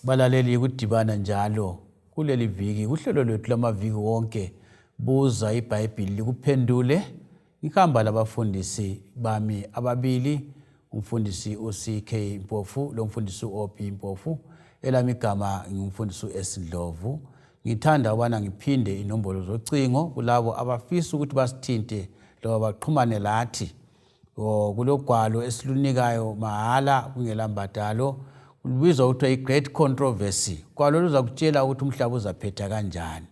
Balaleli ukudibana njalo kuleli viki kuhlelo lwethu lamaviki wonke buza iBhayibhili likuphendule. Ngihamba labafundisi bami ababili, umfundisi uCK Mpofu lo mfundisi uOP Mpofu, elami igama ngumfundisi uEsindlovu. Ngithanda ubana ngiphinde inombolo zocingo kulabo abafisa ukuthi basithinte lo baxhumane lathi kulogwalo esilunikayo mahala kungela mbadalo. Lubizwa ukuthi i-great controversy. Kwalo luza kutshela ukuthi umhlaba uzaphetha kanjani,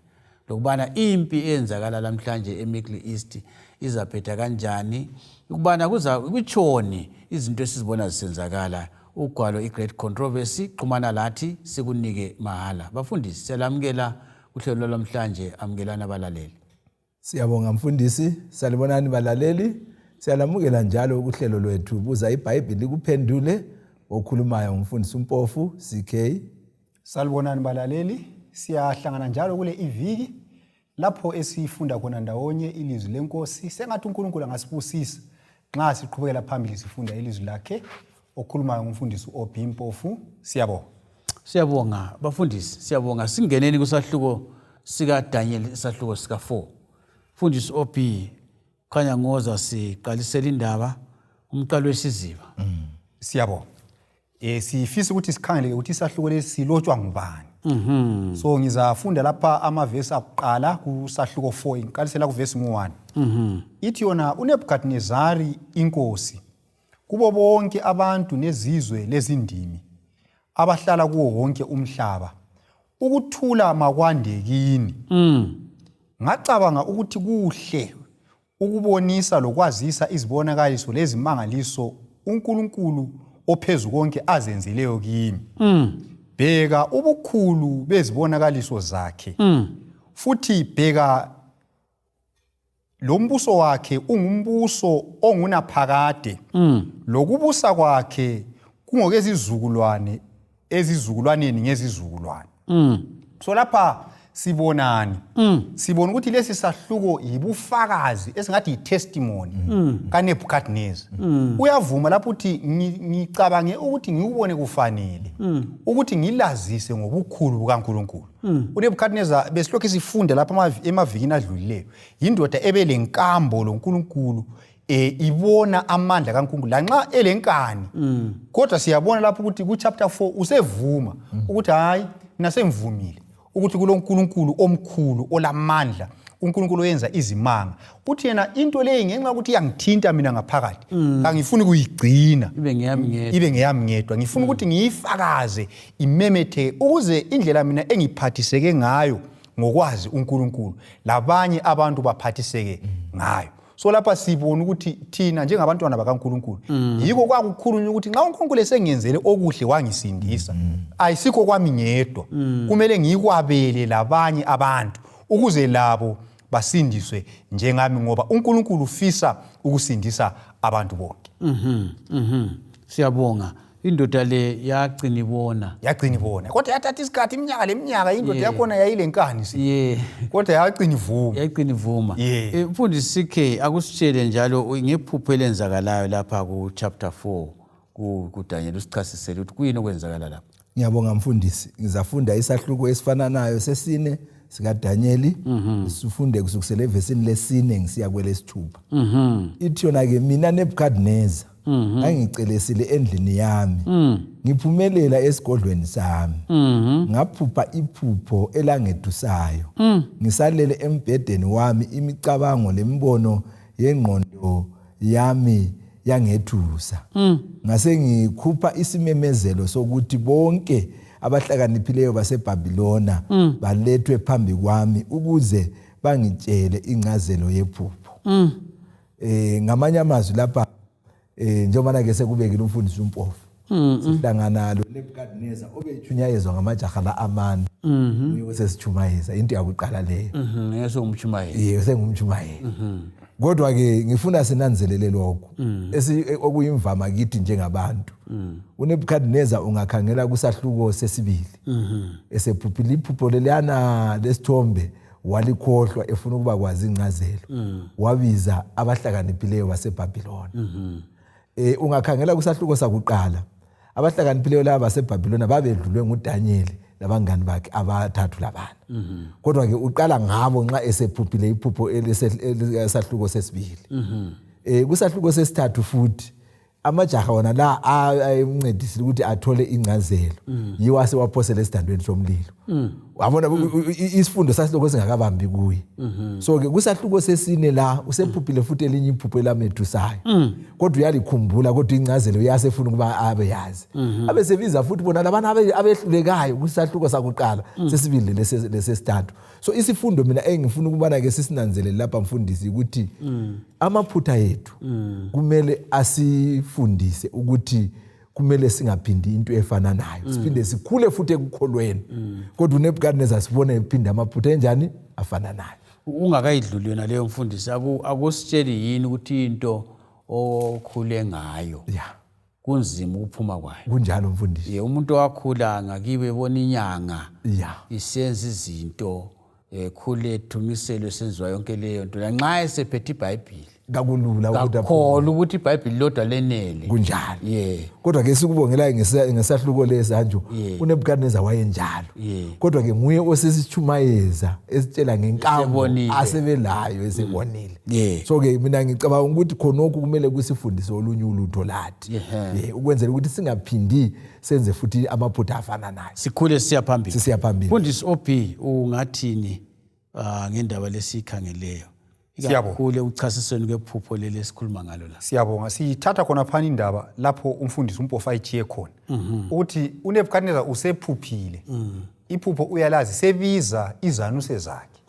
lokubana impi eyenzakala namhlanje eMiddle East izaphetha kanjani, ukubana kuchoni izinto esizibona zisenzakala. Ugwalo i-great controversy, xhumana lathi sikunike mahala. Bafundisi, siyalamukela kuhlelo namhlanje, amukelana abalaleli. Siyabonga mfundisi, salibonani balaleli. Siyalamukela njalo kuhlelo lwethu buza iBhayibhili likuphendule. Okhulumayo umfundisi uMpofu CK. Salibonani balaleli, siyahlangana njalo kule iviki lapho esifunda khona ndawonye ilizwi lenkosi. Sengathi uNkulunkulu angasibusisa nxa siqhubekela phambili sifunda ilizwi lakhe. Okhulumayo umfundisi uOP Mpofu. Siyabonga bafundisi, siyabonga. Singeneni kusahluko sika Daniel, isahluko sika 4. Mfundisi OP, khanya ngoza siqalisela indaba umqalo wesiziba. Siyabonga. Sifisa ukuthi sikhangeleke ukuthi isahluko lesi silotshwa ngubani. So ngizafunda lapha amavesi akuqala kusahluko 4, ngiqalisela kuvesi 1. Ithi yona uNebukadnezari inkosi kubo bonke abantu nezizwe lezindimi abahlala kuwo wonke umhlaba, ukuthula makwande kini. Ngacabanga ukuthi kuhle ukubonisa lokwazisa izibonakaliso lezimangaliso uNkulunkulu ophezu konke azenzileyo kimi. Bheka ubukhulu bezibonakaliso zakhe. Futhi bheka lo mbuso wakhe ungumbuso ongunaphakade. Lokubusa kwakhe kungokezizukulwane ezizukulwaneni ngezizukulwane. So lapha sibonani? Sibona ukuthi lesi sahluko yibufakazi esingathi yi-testimony kaNebukadnezar. Uyavuma lapho ukuthi ngicabange ukuthi ngiubone kufanele ukuthi ngilazise ngobukhulu bukaNkulunkulu. uNebukadnezar besilokhu sifunda lapha emavikini adlulileyo, yindoda ebelenkambo loNkulunkulu, ibona amandla kaNkulunkulu lanxa elenkani. Kodwa siyabona lapho ukuthi ku chapter 4 usevuma ukuthi hayi mina semvumile ukuthi kuloNkulunkulu omkhulu olamandla, uNkulunkulu oyenza izimanga. Uthi yena into leyi ngenxa ukuthi iyangithinta mina ngaphakathi, angifuni kuyigcina ibe ngeyami ngedwa. Ngifuna ukuthi ngiyifakaze imemetheke ukuze indlela mina engiphathiseke ngayo ngokwazi uNkulunkulu labanye abantu baphathiseke ngayo. So lapha sibona ukuthi thina njengabantwana bakaNkulunkulu yiko kwakukhulunywa ukuthi nxa uNkulunkulu esengenzele okuhle wangisindisa, ayisikho kwami ngedwa, kumele ngikwabele labanye abantu ukuze labo basindiswe njengami, ngoba uNkulunkulu ufisa ukusindisa abantu bonke. Siyabonga. Indoda le yagcina ibona. Kodwa yathatha isikhathi iminyaka leminyaka indoda yakhona yayilenkani kodwa yagcina ivuma. Mfundisi CK, akusitshele njalo ngephupho elenzakalayo lapha ku chapter 4 ku Daniel, usichasisele ukuthi kuyini okwenzakala lapha. Ngiyabonga mfundisi, ngizafunda isahluko esifananayo sesine sika Daniel. Sifunde kusukela evesini lesine ngisiya kwelesithupha. Ithi yona ke mina Nebukadnezar angicelesile endlini yami, ngiphumelela esigodlweni sami, ngaphupha iphupho elangedusayo, ngisalele embhedeni wami, imicabango lembono yengqondo yami yangethusa. Ngase ngikhupha isimemezelo sokuthi bonke abahlakaniphileyo baseBhabhilona balethwe phambi kwami ukuze bangitshele incazelo yephupho. Ngamanye amazwi lapha njengoba ke sekubekile umfundisi uMpofu, sihlangana lo Nebukadnezar obethunyayezwa ngamajaha la amani. Uye sesithumayeza into yakuqala leyo. Sengumthumayeza. Kodwa ke ngifuna sinanzelele lokho okuyimvama kithi njengabantu. uNebukadnezar ungakhangela kusahluko sesibili, esephuphile iphupho lelana lesithombe walikhohlwa efuna ukuba kwazi incazelo, wabiza abahlakaniphileyo baseBhabhilona. Ungakhangela kusahluko sakuqala abahlakaniphileyo laba baseBhabhiloni babedlulwe nguDaniel labangani bakhe abathathu labana. Kodwa ke uqala ngabo nxa esephuphile iphupho elesahluko sesibili. Kusahluko sesithathu futhi amajaha wona la ayemncedisile ukuthi athole ingcazelo yiwo asewaphosela esidandweni somlilo. Wabona isifundo sasiloko singakabambi kuye. So ke kusahluko sesine la usephuphile futhi elinye iphupho elamethusayo. Kodwa uyalikhumbula kodwa ingcazelo uyasefuna ukuba abe yazi. Abesebiza futhi bona labana abehlulekayo kusahluko sakuqala sesibili lesesithathu. So isifundo mina engifuna ukubana ke sisinanzelele lapha mfundisi ukuthi amaphutha ethu kumele asifundise ukuthi kumele singaphindi into efana nayo. Siphinde sikhule futhi ekukholweni. Kodwa uNebukadnezar sibona ephinde amaphutha enjani afana nayo. Ungakayidluli yona leyo mfundisi akusitsheli yini ukuthi into okhule ngayo. Kunzima ukuphuma kwayo. Kunjalo mfundisi. Umuntu owakhula ngakibe ebona inyanga. Isenza izinto khule ethumiselwe senziwa yonke leyo nto. Lanxa esephethe iBhayibhili kakulula ukuthi iBhayibhili lodwa lenele. Kunjalo. Kodwa ke sikubongela ngesahluko lesanjo uNebukadnezar wayenjalo. Kodwa ke nguye osesichumayeza esitshela ngenkambo asebelayo esebonile. So ke mina ngicabanga ukuthi khonokho kumele kusifundise olunye ulutho lathi. Ukwenzela ukuthi singaphindi senze futhi amaphutha afana nayo. Sikhule siya phambili. Mfundisi OP ungathini ngendaba lesikhangeleyo? Siyabonga uchasisweni kwephupho leli esikhuluma ngalo la. Siyabonga. Sithatha khona phana indaba lapho umfundisi uMpofu ayichiye khona ukuthi uNebukadnezar usephuphile. Iphupho uyalazi sebiza izanuse zakhe.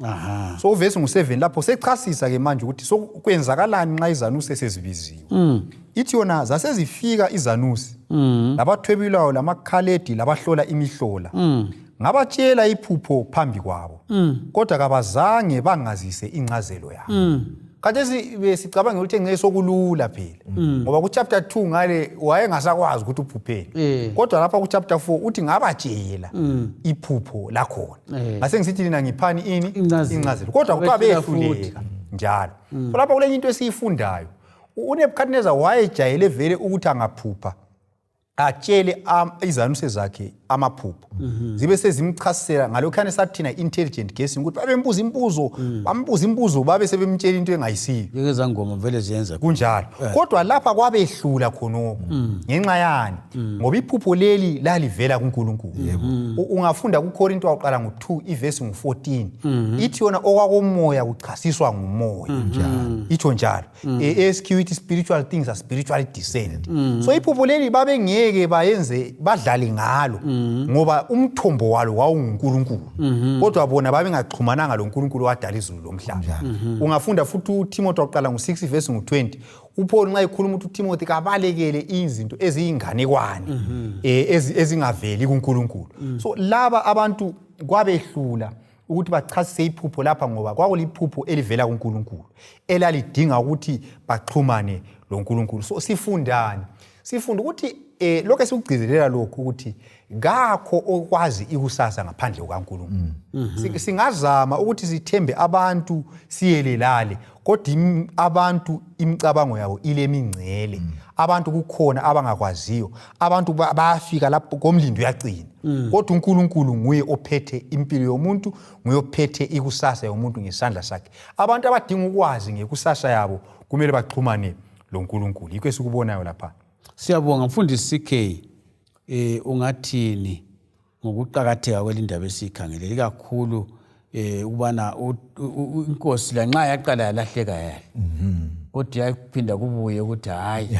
So uvesi ngu7 lapho sechasisa ke manje ukuthi sokwenzakalani nxa izanuse sezibiziwe. Ithi yona zasezifika izanuse labathwebilayo lamakhaledi labahlola imihlola. Ngabatshela iphupho phambi kwabo kodwa kabazange bangazise incazelo yabo. Khathesi besicabanga ukuthi ngeke sokulula phela ngoba ku chapter 2 ngale wayengasakwazi ukuthi uphuphele. Kodwa lapha ku chapter 4 uthi ngabatshela iphupho lakhona. Ngase ngisithi nina ngiphani ini incazelo kodwa kuba behluleka njalo. So lapha kulenye into esiyifundayo uNebukadnezar wayejayele vele ukuthi angaphupha atshele izanuse zakhe amaphupho zibe sezimchasisela ngalokhane sathina intelligent guessing ukuthi babembuza imbuzo babe sebemtshela into engayisiyo. Ngeza ngoma vele ziyenza kunjalo. Kodwa lapha kwabehlula khonoko ngenxa yani ngoba iphupho leli lalivela kuNkulunkulu. Ungafunda kuKorinto waqala ngo2 ivesi ngu14 ithi yona okwakomoya kuchasiswa ngumoya njalo. Itsho njalo SQT spiritual things are spiritually discerned. So iphupho leli babe ngeke bayenze badlale ngalo ngoba umthombo walo wawuNkulunkulu. Kodwa bona babengaxhumananga loNkulunkulu wadala izulu lomhlaba. Ungafunda futhi uTimothy waqala ngo6 verse ngu20 uPaul nxa ekhuluma ukuthi uTimothy kabalekele izinto eziyinganekwane ezingaveli kuNkulunkulu. So laba abantu kwabehlula ukuthi bachasise iphupho lapha ngoba kwakuliphupho elivela kuNkulunkulu elalidinga ukuthi baxhumane loNkulunkulu. So sifundani? Sifunda ukuthi lokho esikugcizelela lokho ukuthi ngakho okwazi ikusasa ngaphandle kukaNkulunkulu. Singazama ukuthi sithembe abantu siyelelale kodwa abantu imicabango yabo ilemingcele. Abantu kukhona abangakwaziyo. Abantu bayafika lapho komlindo uyacina. Kodwa uNkulunkulu nguye ophethe impilo yomuntu, nguye ophethe ikusasa yomuntu ngesandla sakhe. Abantu abadinga ukwazi ngekusasa yabo kumele baxhumane loNkulunkulu. Yikho esikubonayo lapha. Siyabonga mfundisi CK. Ungathini ngokuqhakatheka kwelindaba esikhangele kakhulu ukubana inkosi lanxa yaqala yalahleka yali. Kodwa yaphinda kubuye ukuthi hayi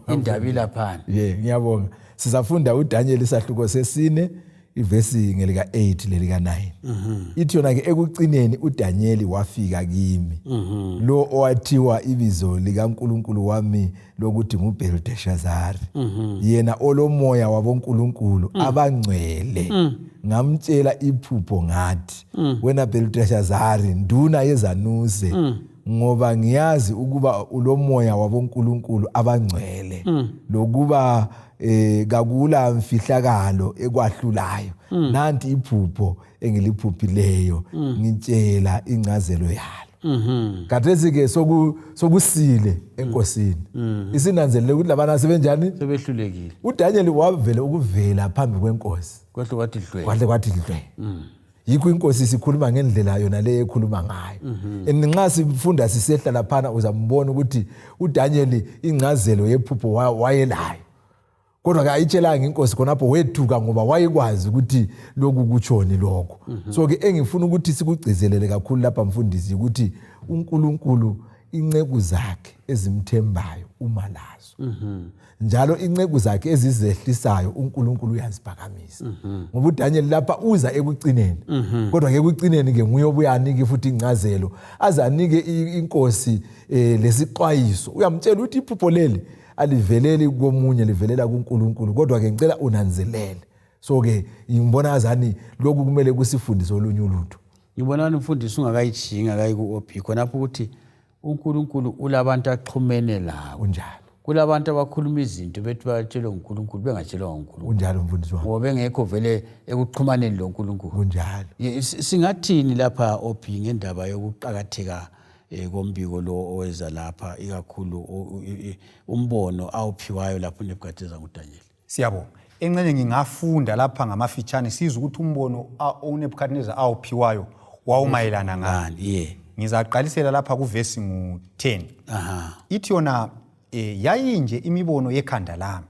indaba ilapha. Ngiyabonga. Sizafunda uDaniel isahluko sesine ivesi ngelika 8 lelika 9. Ithi yona ke ekucineni uDaniel wafika kimi. Lo owathiwa ibizo likaNkulunkulu wami lokuthi nguBelteshazzar. Yena olomoya wabonkulunkulu abangcwele. Ngamtshela iphupho ngathi wena Belteshazzar nduna yezanuse ngoba ngiyazi ukuba ulomoya wabonkulunkulu abangcwele lokuba kakula mfihlakalo ekwahlulayo. Nanti iphupho engiliphuphileyo ngitshela incazelo yalo. Khathesi ke sokusile enkosini. Isinanzelele ukuthi labana sebenjani? Sebehlulekile. uDaniel wavele ukuvela phambi kwenkosi. Kwahle kwathi dlwe. Yikho inkosi sikhuluma ngendlela yona le ekhuluma ngayo. Nxa sifunda sisehla laphana uzambona ukuthi uDaniel ingcazelo yephupho wayelayo. Kodwa ke ayitshelanga inkosi khonapho wethuka ngoba wayekwazi ukuthi lokhu kutshoni lokho. So ke engifuna ukuthi sikugcizelele kakhulu lapha mfundisi ukuthi uNkulunkulu inceku zakhe ezimthembayo uma lazo. Njalo inceku zakhe ezizehlisayo uNkulunkulu uyaziphakamisa. Ngoba uDaniel lapha uza ekucineni. Kodwa ke ekucineni ke nguye obuyanike futhi ingcazelo azanike inkosi lesixwayiso. Uyamtshela ukuthi iphupho leli aliveleli komunye livelela kuNkulunkulu kodwa ke ngicela unanzelele. So ke ngibona azani lokhu kumele kusifundise olunye ulutho. Ngibona umfundisi ungakayijinga kayi ku-OP khonapho ukuthi uNkulunkulu ulabantu axhumene lawo. Unjalo. Kulabantu abakhuluma izinto bethi batshelwe uNkulunkulu bengatshelwa uNkulunkulu. Unjalo mfundisi wami. Ngoba bengekho vele ekuxhumaneni loNkulunkulu. Unjalo. Singathini lapha OP ngendaba yokuqhakatheka kombiko lo oweza lapha ikakhulu umbono awuphiwayo lapho uNebukadneza nguDaniel. Siyabonga. Encenye ngingafunda lapha ngamafitshane sizwe ukuthi umbono uNebukadneza awuphiwayo wawumayelana ngani. Ngizaqalisela lapha kuvesi ngu-10. Ithi yona yayinje imibono yekhanda lami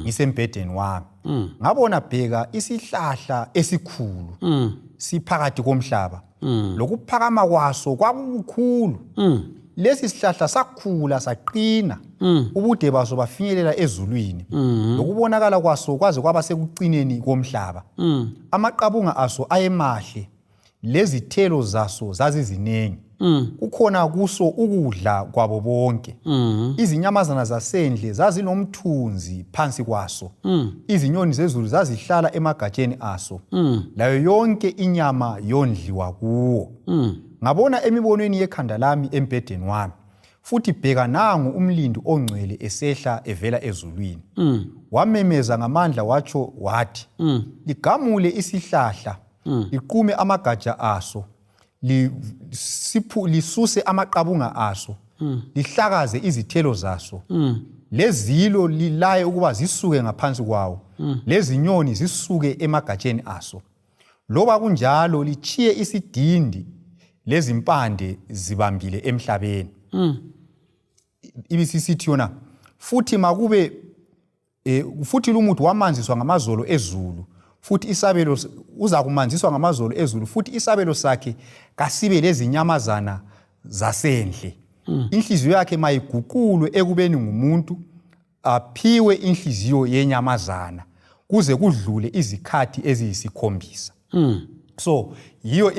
ngisembhedeni wami. Ngabona bheka isihlahla esikhulu siphakathi komhlaba. Lokuphakama kwaso kwakukhulu. Lesi sihlahla sakhula saqina. Ubude baso bafinyelela ezulwini. Lokubonakala kwaso kwaze kwaba sekucineni komhlaba. Amaqabunga aso ayemahle. Lezithelo zaso zazizinengi. Kukhona kuso ukudla kwabo bonke. Izinyamazana zasendle zazinomthunzi phansi kwaso. Izinyoni zezulu zazihlala emagatsheni aso. Layo yonke inyama yondliwa kuwo. Ngabona emibonweni yekhanda lami embhedeni wami. Futhi bheka nangu umlindi ongcwele esehla evela ezulwini. Wamemeza ngamandla watsho wathi, ligamule isihlahla, liqume amagatsha aso, lisuse amaqabunga aso, lihlakaze izithelo zaso. Lezilo lilaye ukuba zisuke ngaphansi kwawo, lezinyoni zisuke emagatsheni aso. Loba kunjalo lichiye isidindi lezimpande zibambile emhlabeni. Ibisisithi yona futhi makube futhi lumuthi wamanziswa ngamazolo ezulu. Futhi isabelo uza kumanziswa ngamazolo ezulu futhi isabelo sakhe kasibe lezinyamazana zasendle. Inhliziyo yakhe mayiguqulwe ekubeni ngumuntu aphiwe inhliziyo yenyamazana kuze kudlule izikhathi eziyisikhombisa. So yiyo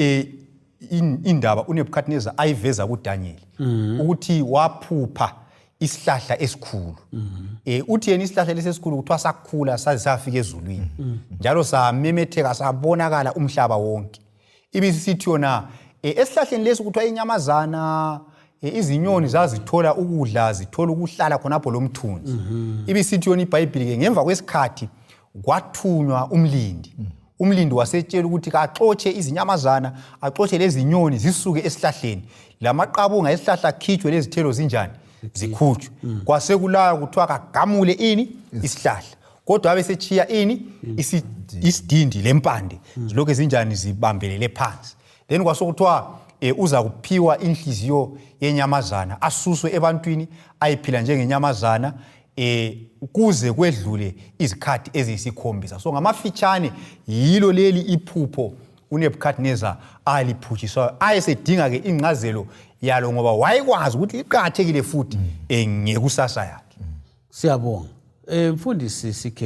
indaba uNebukadneza ayiveza kuDaniel ukuthi waphupha isihlahla esikhulu. Uthi yena isihlahla lesesikhulu kuthiwa sakhula saze safika ezulwini. Njalo samemetheka sabonakala umhlaba wonke. Ibisithi yona esihlahleni lesi kuthiwa inyamazana izinyoni zazithola ukudla zithola ukuhlala khonapho lomthunzi. Ibisithi yona iBhayibheli ke ngemva kwesikhathi kwathunywa umlindi. Umlindi wasetshela ukuthi axotshe izinyamazana, axotshe lezinyoni zisuke esihlahleni. Lamaqabunga esihlahla khitshwe lezithelo zinjani? Zikhutshwe. Kwasekulaya kuthiwa kagamule ini? Isihlahla. Kodwa abesechiya ini? Isidindi lempande. Zilokho zinjani zibambelele phansi. Then kwasokuthiwa uza kuphiwa inhliziyo yenyamazana asuswe ebantwini ayiphila njengenyamazana kuze kwedlule izikhathi eziyisikhombisa. So ngamafitshane yilo leli iphupho uNebukadneza aliphutshiswa ayesedinga ke ingcazelo yalo ngoba wayekwazi ukuthi iqhathekile futhi ngekusasa yakhe. Siyabonga. Mfundisi CK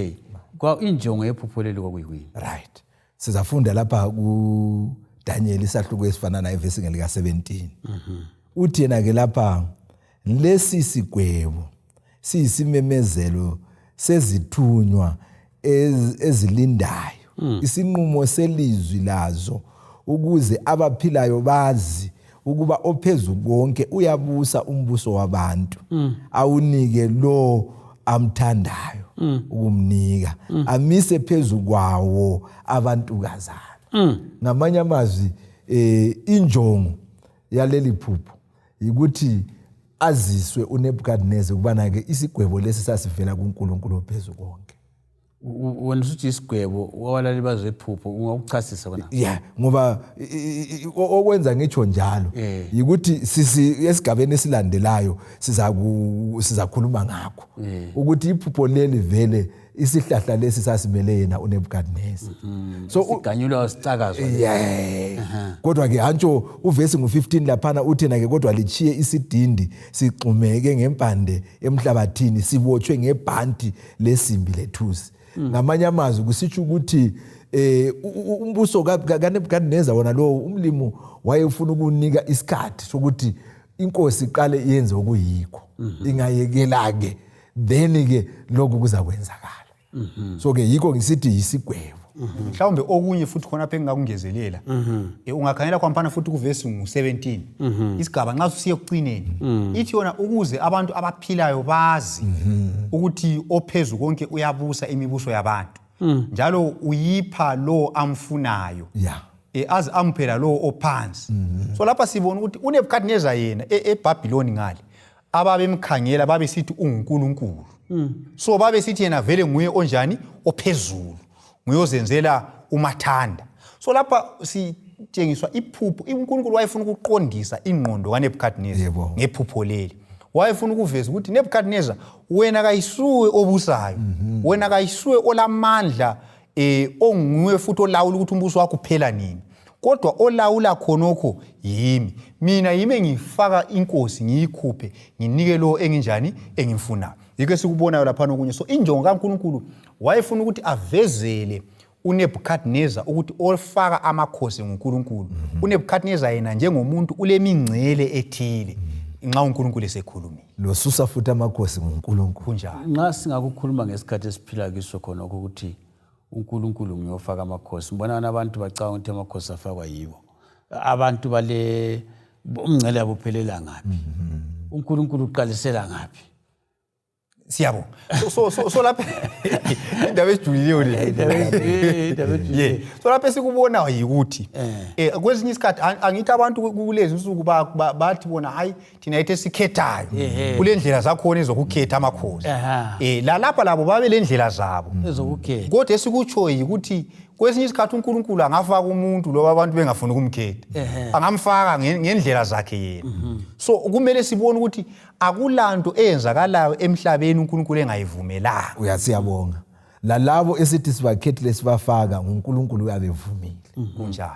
kwa injongo yephupho leli kokuyini? Right. Sizafunda lapha kuDaniel isahluko esifana naye verse ngelika 17. Uthi yena ke lapha lesi sigwebo siyisimemezelo sezithunywa ezilindayo. Isinqumo selizwi lazo ukuze abaphilayo bazi ukuba ophezulu konke uyabusa umbuso wabantu. Awunike lo amthandayo ukumnika. Amise phezulu kwawo abantukazana. Ngamanye amazwi injongo yaleli phupho ukuthi aziswe uNebukadnezar ukubana ke isigwebo lesi sasivela kuNkulunkulu ophezulu konke. Wena uthi isigwebo wabalali bazephupho ungakuchasisa kona? Yeah, ngoba okwenza ngitsho njalo ukuthi sisi esigabeni esilandelayo sizakhuluma ngakho ukuthi iphupho leli vele isihlahla lesi sasimele yena uNebukadnezar. So siganyulwa wasicakazo. Kodwa ke hantsho uvesi ngo15 laphana uthena ke kodwa lichiye isidindi sixumeke ngempande emhlabathini sibotshwe ngebhanti lesimbi lethusi. Ngamanye amazwi kusitsho ukuthi umbuso kaNebukadnezar wona lo umlimo wayefuna ukunika isikhathi sokuthi inkosi iqale iyenze okuyikho ingayekela ke then ke lokho kuzakwenzakala. So ke yikho ngisithi yisigwebo. Mhlawumbe okunye futhi khona phe engakungezelela ungakhangela kwampana futhi kuvesi ngo17 isigaba nxa usiye ekucineni ithi yona ukuze abantu abaphilayo bazi ukuthi ophezulu konke uyabusa imibuso yabantu njalo uyipha lo amfunayo azi amphela lo ophansi. So lapha sibona ukuthi uNebukadnezar yena eBhabhiloni ngale ababemkhangela babesithi unguNkulunkulu. So babesithi yena vele nguye onjani ophezulu nguyozenzela umathanda. So lapha sitshengiswa iphupho uNkulunkulu wayefuna ukuqondisa ingqondo kaNebukadnezar ngephupho leli. Wayefuna ukuveza ukuthi Nebukadnezar wena kayisuwe obusayo, wena kayisuwe olamandla onguwe futhi olawula ukuthi umbuso wakho uphela nini. Kodwa olawula khonokho yimi. Mina yimi ngifaka inkosi ngiyikhuphe nginike lo enginjani engimfunayo. Yike sikubonayo lapha nokunye. So injongo kaNkulunkulu wayefuna ukuthi avezele uNebukadnezar ukuthi ofaka amakhosi nguNkulunkulu. uNebukadnezar yena njengomuntu ulemingcele ethile nxa uNkulunkulu esekhulumile. Losusa futhi amakhosi nguNkulunkulu. Kunjalo. Nxa singakukhuluma ngesikhathi esiphila kiso khona ukuthi uNkulunkulu ngiyofaka amakhosi. Mbona abantu bacanga ukuthi amakhosi afakwa yibo. Abantu bale umngcele yabo uphelela ngaphi? uNkulunkulu uqalisela ngaphi? Siyabo. So lapha indaba ejulileyo le. So lapha sikubona yikuthi kwesinye isikhathi angithi abantu kulezi insuku bathi bona hayi thina ethe sikhethayo kule ndlela zakhona ezokukhetha amakhosi. Lapha labo babe le ndlela zabo ezokukhetha. Kodwa esikutsho yikuthi kwesinye isikhathi uNkulunkulu angafaka umuntu lo abantu bengafuni ukumkhetha. Angamfaka ngendlela zakhe yena. So kumele sibone ukuthi akulanto eyenzakalayo emhlabeni uNkulunkulu engayivumelanga. Uyasiyabonga. Lalabo esithi sibakhethile sibafaka uNkulunkulu uyabevumile. Kunjalo.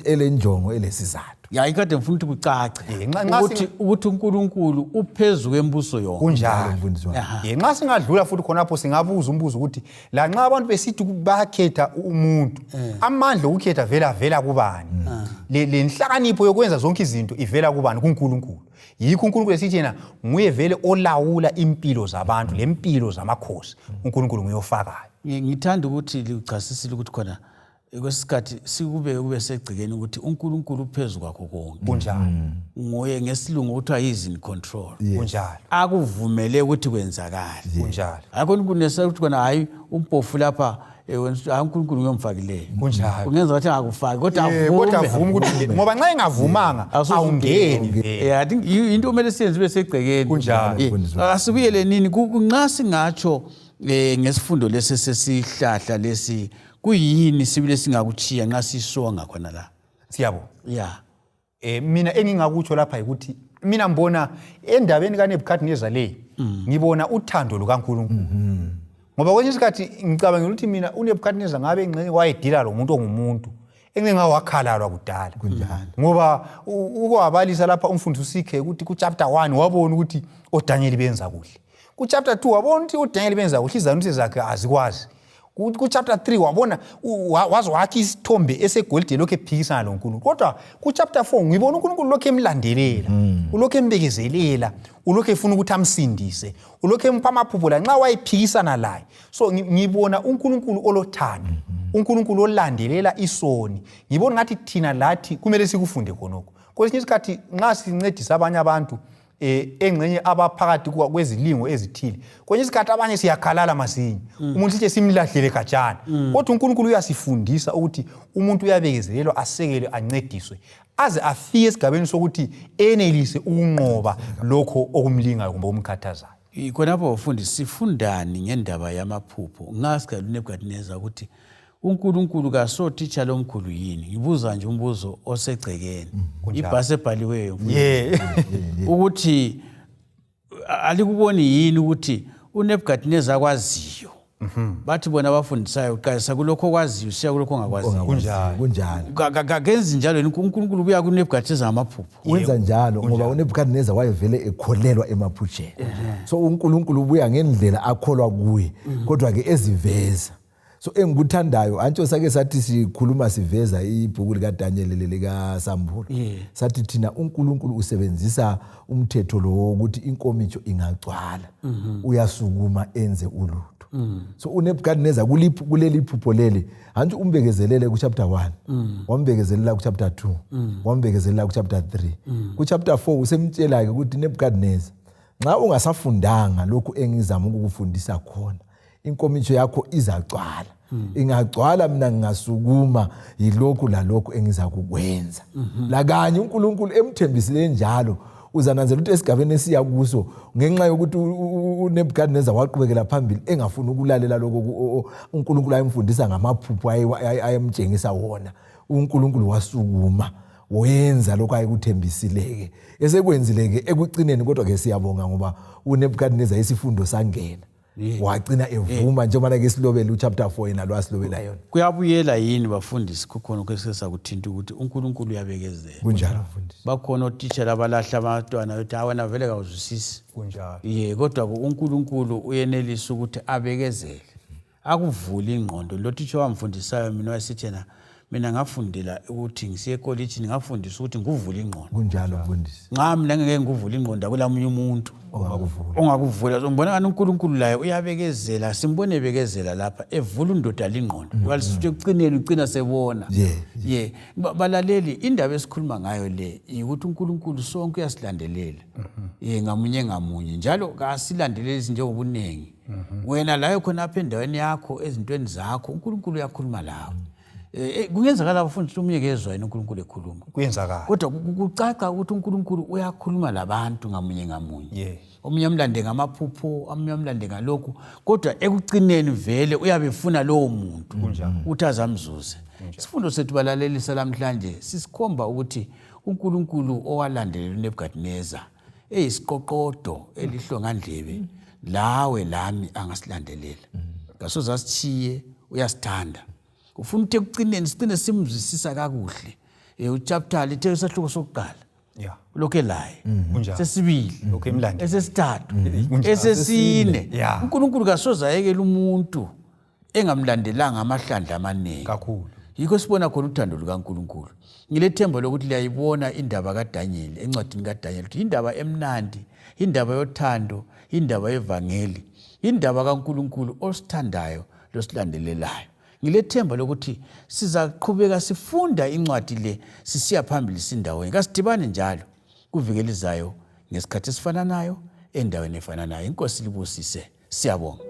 Elenjongo elesizathu. Ya ikade ngifuna ukuthi kucace ukuthi uNkulunkulu uphezulu kwembuso yonke. Kunjalo. Nxa singadlula futhi khonapho singabuza umbuzo ukuthi la nxa abantu besithi bayakhetha umuntu amandla okukhetha vela kubani? Le nhlakanipho yokwenza zonke izinto ivela kubani? kuNkulunkulu. Yikho uNkulunkulu esithi yena nguye vele olawula impilo zabantu lempilo zamakhosi. uNkulunkulu nguyofakayo. Ngithanda ukuthi lichasisile ukuthi khona kwesikhathi kube segcikeni ukuthi uNkulunkulu uphezulu kwakho konke. Kunjalo. Ngoye ngesilungu kuthiwa is in control. Kunjalo. Akuvumele ukuthi kwenzakale. Kunjalo. Akho uNkulunkulu ukuthi khona hayi umpofu lapha uNkulunkulu uyomfakileyo. Kunjalo. Ungenza ukuthi akufaki kodwa avume ukuthi ngoba nxa engavumanga awungeni. I think into omele siyenze bese segcikeni. Kunjalo. Asibuyele nini nxa singatsho ngesifundo lesi sesihlahla lesi kuyini sibile singakuchiya nxa sisonga khona la? Siyabo. Yeah. Mina engingakutsho lapha ukuthi mina ngibona endabeni kaNebukadnezar le ngibona uthando lukaNkulunkulu. Ngoba kwesinye isikhathi ngicabangela ukuthi mina uNebukadnezar ngabe engxenye wayedila lo muntu ongumuntu engeke wakhalalwa kudala. Ngoba ukwabalisa lapha umfundi usikhe ukuthi ku chapter 1 wabona ukuthi oDaniel benza kuhle. Ku chapter 2 wabona ukuthi uDaniel benza kuhle izanuse zakhe azikwazi. Ku chapter 3 wabona wazwakhe isithombe esegolide lokho ephikisana loNkulunkulu. Kodwa ku chapter 4 ngibona uNkulunkulu lokho emlandelela, ulokho embekezelela, ulokho efuna ukuthi amsindise, ulokho empha amaphupho la nxa wayiphikisana laye. So ngibona uNkulunkulu olothando, uNkulunkulu olandelela isoni. Ngibona ngathi thina lathi kumele sikufunde khonokho. Kwesinye isikhathi nxa sincedisa abanye abantu engcenye abaphakathi kwezilingo ezithile kwenye isikhathi abanye siyakhalala masinya umuntu sihle simlahlele khatshana kodwa uNkulunkulu uyasifundisa ukuthi umuntu uyabekezelelwa asekelwe ancediswe aze afike esigabeni sokuthi enelise ukunqoba lokho okumlingayo kumbe okumkhathazayo. Khonapho ufundisi sifundani ngendaba yamaphupho ngasikhala uNebukadneza ukuthi uNkulunkulu kasotitsha lomkhulu yini ngibuza nje umbuzo osegcekeni ibhasi ebhaliweyo ukuthi alikuboni yini ukuthi uNebukadneza akwaziyo bathi bona abafundisayo uqalisa kulokho kwaziyo siya kulokho ongakwaziyo kunjalo kakenzi njalo uNkulunkulu ubuya kuNebukadneza amaphupho wenza njalo ngoba uNebukadneza wayevele ekholelwa emaphusheni so uNkulunkulu ubuya ngendlela akholwa kuye kodwa ke eziveza. So engikuthandayo antsho sake sathi sikhuluma siveza ibhuku lika Daniel lika Sambulo sathi thina uNkulunkulu usebenzisa umthetho lo ukuthi inkomicho ingagcwala uyasukuma enze ulutho. So uNebukadneza kuleli phupho leli antsho umbekezelele ku chapter 1 wambekezelela ku chapter 2 wambekezelela ku chapter 3 ku chapter 4 usemtshela ke ukuthi Nebukadneza nxa ungasafundanga lokhu engizama ukukufundisa khona inkomicho yakho izagcwala ingagcwala mina ngingasukuma yilokhu lalokhu engiza kukwenza la kanye uNkulunkulu emthembisile njalo uzananzela ukuthi esigabeni esiya kuso ngenxa yokuthi uNebukadneza waqhubekela phambili engafuni ukulalela lokho uNkulunkulu ayemfundisa ngamaphupho ayemtshengisa wona uNkulunkulu wasukuma wenza lokho ayekuthembisileke esekwenzileke ekucineni kodwa ke siyabonga ngoba uNebukadneza isifundo sangena wagcina evuma njengoba ke silobela uchapter 4 yena lwasilobela yona. Kuyabuyela yini bafundisi kukhona kwesesa kuthinta ukuthi uNkulunkulu uyabekezela kunjalo mfundisi bakhona otitsha abalahla abantwana uthi awena vele kawuzwisisi kunjalo kodwa uNkulunkulu uyenelisa ukuthi abekezele akuvule ingqondo lo titsha wamfundisayo mina wasithena mina ngafundela ukuthi ngisiye ekolitshini ngafundisa ukuthi ngivule ingqondo kunjalo mfundisi nxa mina ngeke ngivule ingqondo akulamunye umuntu ongakuvula umbona ngani uNkulunkulu laye uyabekezela simbone ebekezela lapha evula undoda lingqondo walisithe ucineni ucina sebona balaleli indaba esikhuluma ngayo le ukuthi uNkulunkulu sonke uyasilandelela ngamunye njalo kasilandelelisi njengobunengi wena layo khona apha endaweni yakho ezintweni zakho uNkulunkulu uyakhuluma lawe. Kungenzakala abafundisi umyekezwa yini uNkulunkulu ekhuluma kuyenzakala kodwa kucaca ukuthi uNkulunkulu uyakhuluma labantu ngamunye omunye umlande ngamaphupho omunye umlande ngalokho kodwa ekucineni vele uyabefuna lowo muntu uthi azamzuze. Isifundo sethu balalelisa namhlanje sisikhomba ukuthi uNkulunkulu owalandelela uNebukadneza eyisiqoqodo elihlongandlebe lawe lami angasilandelela ngasoze asithiye uyasithanda ufuna ukuthi ekucineni sicine simzwisisa kakuhle uchapter lithe isahluko sokuqala lokho elaye sesibili esesithathu esesine uNkulunkulu kasoze ayekela umuntu engamlandelanga amahlandla amanengi kakhulu yikho sibona khona uthando lukaNkulunkulu ngilethemba lokuthi liyayibona indaba kaDaniel encwadini kaDaniel ukuthi indaba emnandi indaba yothando indaba yevangeli indaba kaNkulunkulu osithandayo losilandelelayo. Ngilethemba lokuthi sizaqhubeka sifunda incwadi le sisiya phambili sindawonye kasidibane njalo kuvikelizayo ngesikhathi esifananayo endaweni efananayo. Inkosi libusise siyabonga.